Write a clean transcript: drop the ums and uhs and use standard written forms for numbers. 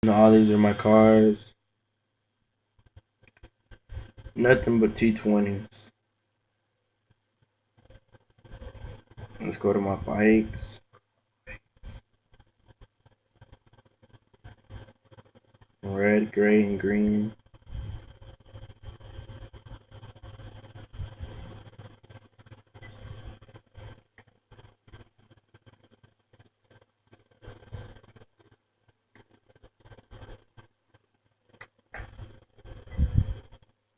All these are my cars. Nothing but T20s. Let's go to my bikes. Red, gray, and green.